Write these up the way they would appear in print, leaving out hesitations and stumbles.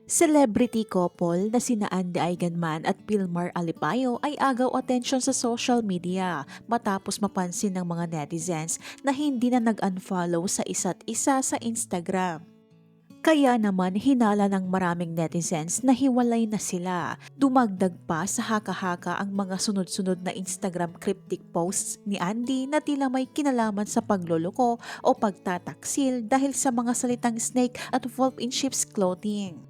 Celebrity couple na sina Andy Eigenman at Pilmar Alipayo ay agaw atensyon sa social media matapos mapansin ng mga netizens na hindi na nag-unfollow sa isa't isa sa Instagram. Kaya naman hinala ng maraming netizens na hiwalay na sila. Dumagdag pa sa haka-haka ang mga sunod-sunod na Instagram cryptic posts ni Andy na tila may kinalaman sa pagloloko o pagtataksil dahil sa mga salitang snake at wolf in sheep's clothing.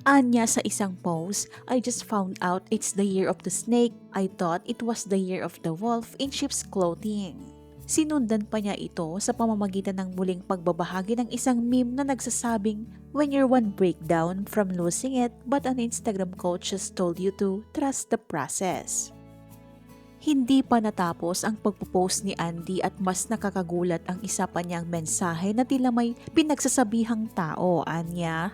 Anya sa isang post, I just found out it's the year of the snake. I thought it was the year of the wolf in sheep's clothing. Sinundan pa niya ito sa pamamagitan ng muling pagbabahagi ng isang meme na nagsasabing, when you're one breakdown from losing it, but an Instagram coach just told you to trust the process. Hindi pa natapos ang pagpo-post ni Andy at mas nakakagulat ang isa pa niyang mensahe na tila may pinagsasabihang tao, Anya.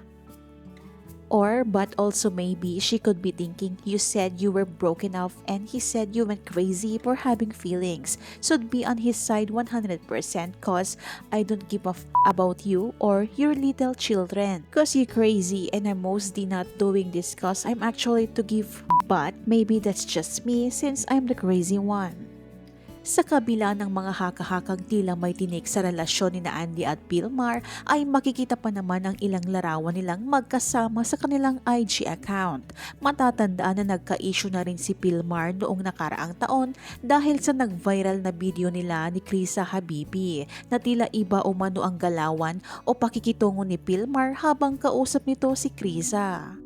Or, but also maybe she could be thinking, you said you were broken off and he said you went crazy for having feelings. Should be on his side 100% cause I don't give a about you or your little children. Cause you're crazy and I'm mostly not doing this cause I'm actually to give. But maybe that's just me since I'm the crazy one. Sa kabila ng mga haka-hakang tila may tinik sa relasyon ni Andy at Pilmar ay makikita pa naman ang ilang larawan nilang magkasama sa kanilang IG account. Matatandaan na nagka-issue na rin si Pilmar noong nakaraang taon dahil sa nag-viral na video nila ni Krisa Habibi na tila iba umano ang galawan o pakikitungo ni Pilmar habang kausap nito si Krisa.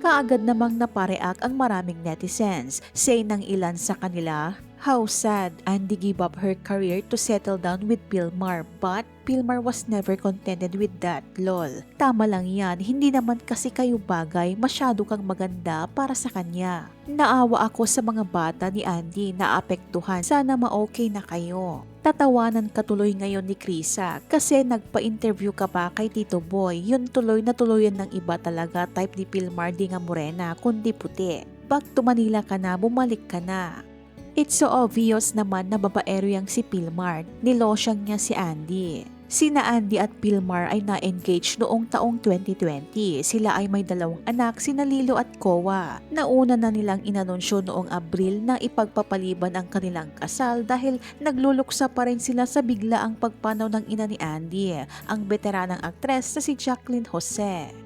Kaagad namang napareact ang maraming netizens. Say ng ilan sa kanila, how sad Andy gave up her career to settle down with Pilmar but Pilmar was never contented with that, lol. Tama lang yan, hindi naman kasi kayo bagay, masyado kang maganda para sa kanya. Naawa ako sa mga bata ni Andy na apektuhan, sana ma-okay na kayo. Tatawanan ka tuloy ngayon ni Krisa kasi nagpa-interview ka pa kay Tito Boy. Yun tuloy na tuloyan ng iba talaga, type ni Pilmar di nga morena kundi puti. Back to Manila ka na, bumalik ka na. It's so obvious naman na babaero yang si Pilmar, nilosyang niya si Andy. Sina Andy at Pilmar ay na-engage noong taong 2020. Sila ay may 2 anak, sina Lilo at Kowa. Nauna na nilang inanunsyo noong Abril na ipagpapaliban ang kanilang kasal dahil nagluluksa pa rin sila sa biglaang pagpanaw ng ina ni Andy, ang veteranang aktres na si Jacqueline Jose.